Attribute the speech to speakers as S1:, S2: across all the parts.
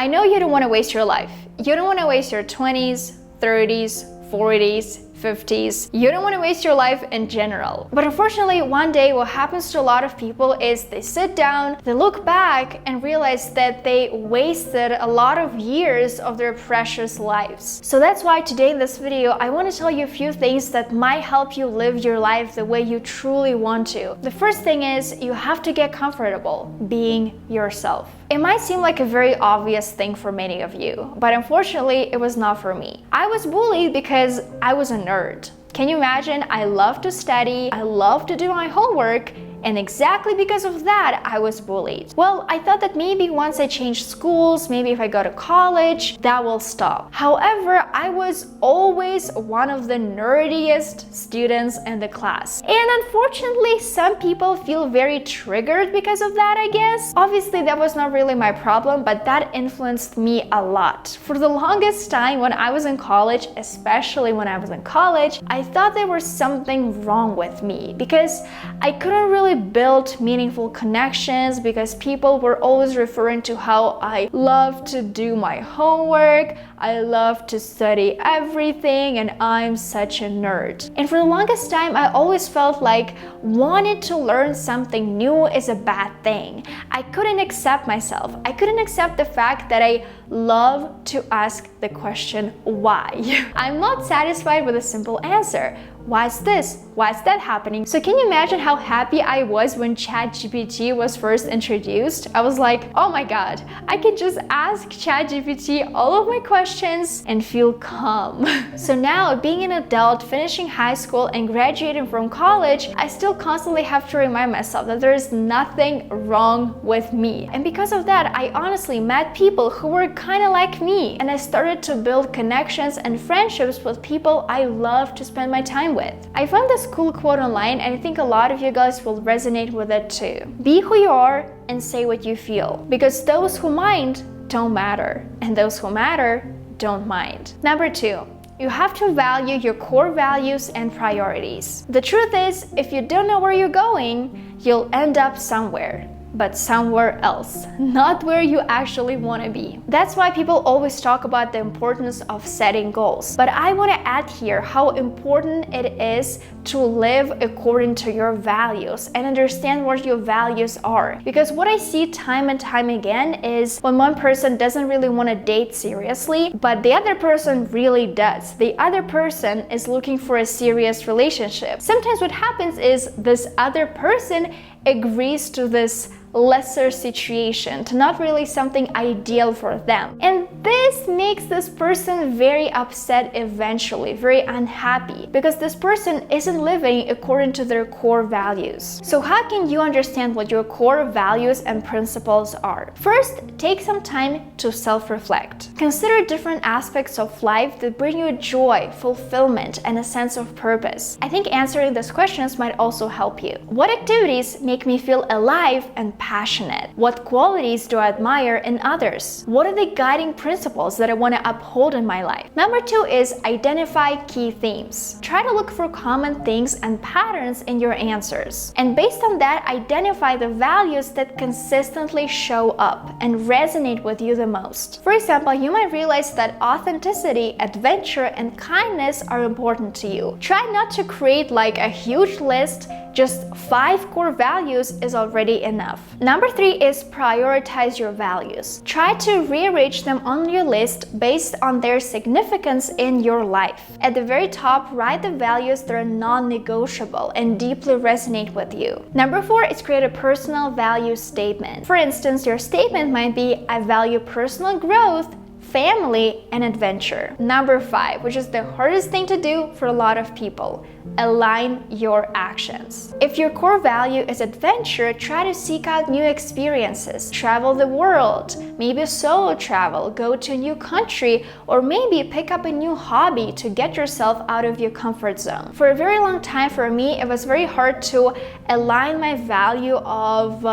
S1: I know you don't want to waste your life. You don't want to waste your 20s, 30s, 40s, 50s. You don't want to waste your life in general. But unfortunately, one day what happens to a lot of people is they sit down, they look back and realize that they wasted a lot of years of their precious lives. So that's why today in this video, I want to tell you a few things that might help you live your life the way you truly want to. The first thing is you have to get comfortable being yourself. It might seem like a very obvious thing for many of you, but unfortunately, it was not for me. I was bullied because I was a nerd. Can you imagine? I love to study, I love to do my homework, and exactly because of that, I was bullied. Well, I thought that maybe once I change schools, maybe if I go to college, that will stop. However, I was always one of the nerdiest students in the class. And unfortunately, some people feel very triggered because of that, I guess. Obviously, that was not really my problem, but that influenced me a lot. For the longest time when I was in college, especially when I was in college, I thought there was something wrong with me because I couldn't really build meaningful connections because people were always referring to how I love to do my homework, I love to study everything, and I'm such a nerd. And for the longest time, I always felt like wanting to learn something new is a bad thing. I couldn't accept myself. I couldn't accept the fact that I love to ask the question, why? I'm not satisfied with a simple answer. Why is this? Why is that happening? So can you imagine how happy I was when ChatGPT was first introduced? I was like, oh my god, I can just ask ChatGPT all of my questions and feel calm. So now, being an adult, finishing high school and graduating from college, I still constantly have to remind myself that there is nothing wrong with me. And because of that, I honestly met people who were kind of like me, and I started to build connections and friendships with people I love to spend my time with. I found this cool quote online, and I think a lot of you guys will resonate with it too. Be who you are and say what you feel, because those who mind don't matter, and those who matter don't mind. Number 2. You have to value your core values and priorities. The truth is, if you don't know where you're going, you'll end up somewhere. But somewhere else, not where you actually want to be. That's why people always talk about the importance of setting goals. But I want to add here how important it is to live according to your values and understand what your values are. Because what I see time and time again is when one person doesn't really want to date seriously, but the other person really does. The other person is looking for a serious relationship. Sometimes what happens is this other person agrees to this lesser situation, to not really something ideal for them. And this makes this person very upset eventually, very unhappy, because this person isn't living according to their core values. So how can you understand what your core values and principles are? First, take some time to self-reflect. Consider different aspects of life that bring you joy, fulfillment, and a sense of purpose. I think answering these questions might also help you. What activities make me feel alive and passionate? What qualities do I admire in others? What are the guiding principles that I want to uphold in my life? Number 2 is identify key themes. Try to look for common things and patterns in your answers. And based on that, identify the values that consistently show up and resonate with you the most. For example, you might realize that authenticity, adventure, and kindness are important to you. Try not to create like a huge list. Just 5 core values is already enough. Number 3 is prioritize your values. Try to rearrange them on your list based on their significance in your life. At the very top, write the values that are non-negotiable and deeply resonate with you. Number 4 is create a personal value statement. For instance, your statement might be, I value personal growth, family, and adventure. Number 5, which is the hardest thing to do for a lot of people, align your actions. If your core value is adventure, try to seek out new experiences, travel the world, maybe solo travel, go to a new country, or maybe pick up a new hobby to get yourself out of your comfort zone. For a very long time for me, it was very hard to align my value of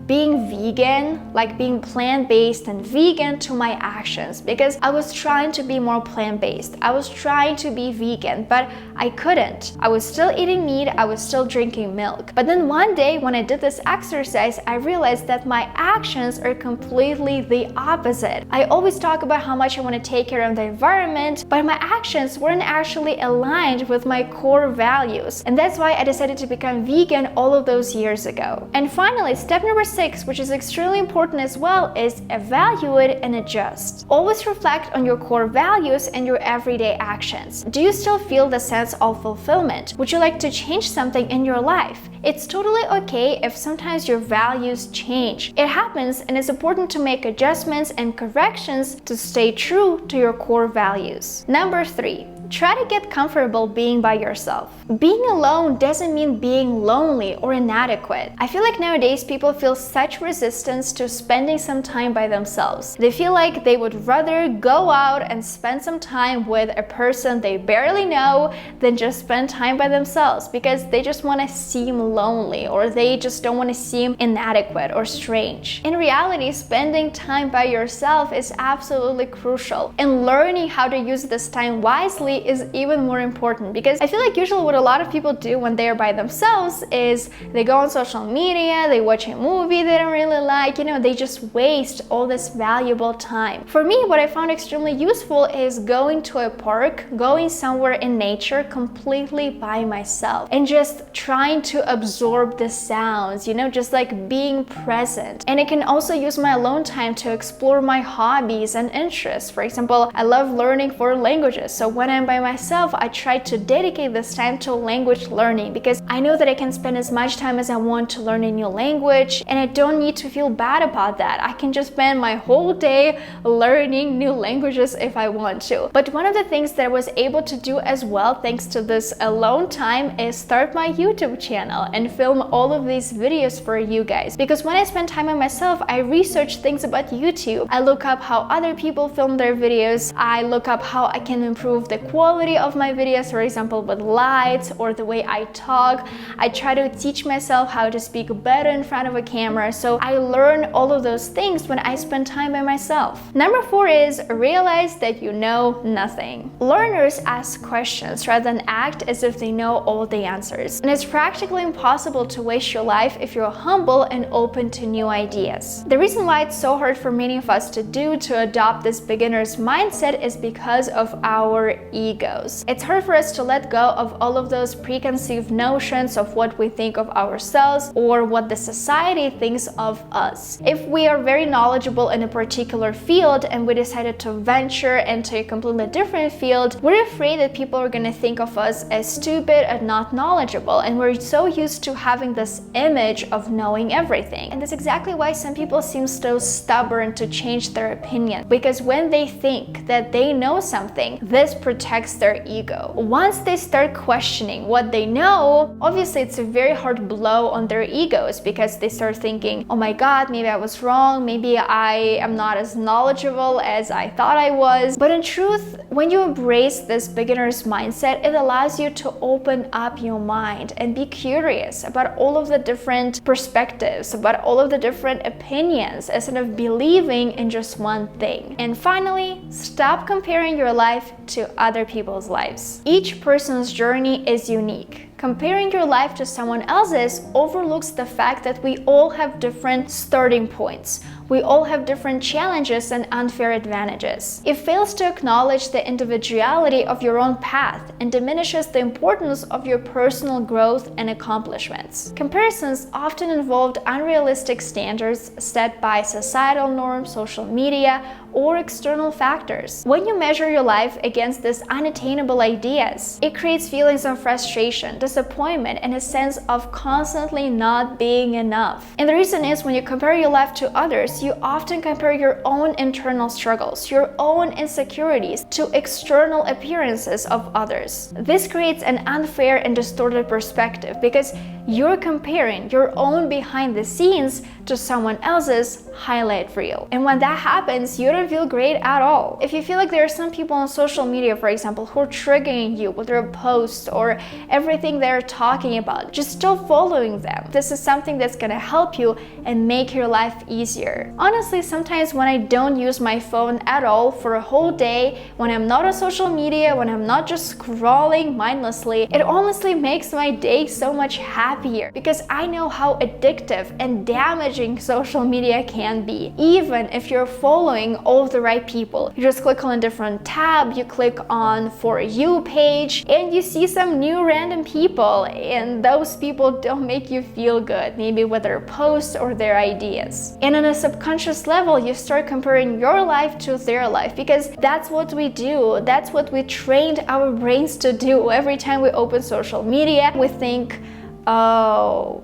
S1: being vegan, like being plant-based and vegan, to my actions, because I was trying to be more plant-based. I was trying to be vegan, but I couldn't. I was still eating meat, I was still drinking milk. But then one day when I did this exercise, I realized that my actions are completely the opposite. I always talk about how much I want to take care of the environment, but my actions weren't actually aligned with my core values. And that's why I decided to become vegan all of those years ago. And finally, step number 6, which is extremely important as well, is evaluate and adjust. Always reflect on your core values and your everyday actions. Do you still feel the sense of fulfillment? Would you like to change something in your life? It's totally okay if sometimes your values change. It happens, and it's important to make adjustments and corrections to stay true to your core values. Number 3. Try to get comfortable being by yourself. Being alone doesn't mean being lonely or inadequate. I feel like nowadays people feel such resistance to spending some time by themselves. They feel like they would rather go out and spend some time with a person they barely know than just spend time by themselves, because they just want to seem lonely, or they just don't want to seem inadequate or strange. In reality, spending time by yourself is absolutely crucial, and learning how to use this time wisely is even more important, because I feel like usually what a lot of people do when they're by themselves is they go on social media, they watch a movie they don't really like, they just waste all this valuable time. For me, what I found extremely useful is going to a park, going somewhere in nature completely by myself, and just trying to absorb the sounds, just like being present. And I can also use my alone time to explore my hobbies and interests. For example, I love learning foreign languages, so when I'm by myself, I try to dedicate this time to language learning, because I know that I can spend as much time as I want to learn a new language, and I don't need to feel bad about that. I can just spend my whole day learning new languages if I want to. But one of the things that I was able to do as well, thanks to this alone time, is start my YouTube channel and film all of these videos for you guys. Because when I spend time by myself, I research things about YouTube. I look up how other people film their videos. I look up how I can improve the quality of my videos, for example, with lights or the way I talk. I try to teach myself how to speak better in front of a camera. So I learn all of those things when I spend time by myself. Number 4 is realize that you know nothing. Learners ask questions rather than act as if they know all the answers. And it's practically impossible to waste your life if you're humble and open to new ideas. The reason why it's so hard for many of us to adopt this beginner's mindset is because of our egos. It's hard for us to let go of all of those preconceived notions of what we think of ourselves or what the society thinks of us. If we are very knowledgeable in a particular field and we decided to venture into a completely different field, we're afraid that people are going to think of us as stupid and not knowledgeable, and we're so used to having this image of knowing everything. And that's exactly why some people seem so stubborn to change their opinion, because when they think that they know something, this protects their ego. Once they start questioning what they know, obviously it's a very hard blow on their egos, because they start thinking, oh my god, maybe I was wrong, maybe I am not as knowledgeable as I thought I was. But in truth, when you embrace this beginner's mindset, it allows you to open up your mind and be curious about all of the different perspectives, about all of the different opinions, instead of believing in just one thing. And finally, stop comparing your life to other people's lives. Each person's journey is unique. Comparing your life to someone else's overlooks the fact that we all have different starting points. We all have different challenges and unfair advantages. It fails to acknowledge the individuality of your own path and diminishes the importance of your personal growth and accomplishments. Comparisons often involve unrealistic standards set by societal norms, social media, or external factors. When you measure your life against these unattainable ideas, it creates feelings of frustration, disappointment, and a sense of constantly not being enough. And the reason is, when you compare your life to others, you often compare your own internal struggles, your own insecurities, to external appearances of others. This creates an unfair and distorted perspective, because you're comparing your own behind the scenes to someone else's highlight reel. And when that happens, you don't feel great at all. If you feel like there are some people on social media, for example, who are triggering you with their posts or everything they're talking about, just stop following them. This is something that's gonna help you and make your life easier. Honestly, sometimes when I don't use my phone at all for a whole day, when I'm not on social media, when I'm not just scrolling mindlessly, it honestly makes my day so much happier because I know how addictive and damaging social media can be. Even if you're following all the right people, you just click on a different tab, you click on For You page, and you see some new random people, and those people don't make you feel good, maybe with their posts or their ideas. And on a subconscious level, you start comparing your life to their life because that's what we do. That's what we trained our brains to do. Every time we open social media, we think, oh,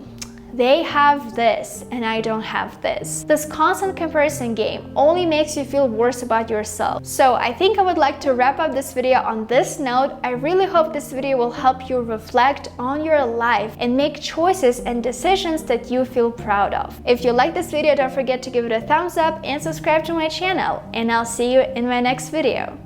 S1: they have this and I don't have this. This constant comparison game only makes you feel worse about yourself. So I think I would like to wrap up this video on this note. I really hope this video will help you reflect on your life and make choices and decisions that you feel proud of. If you like this video, don't forget to give it a thumbs up and subscribe to my channel, and I'll see you in my next video.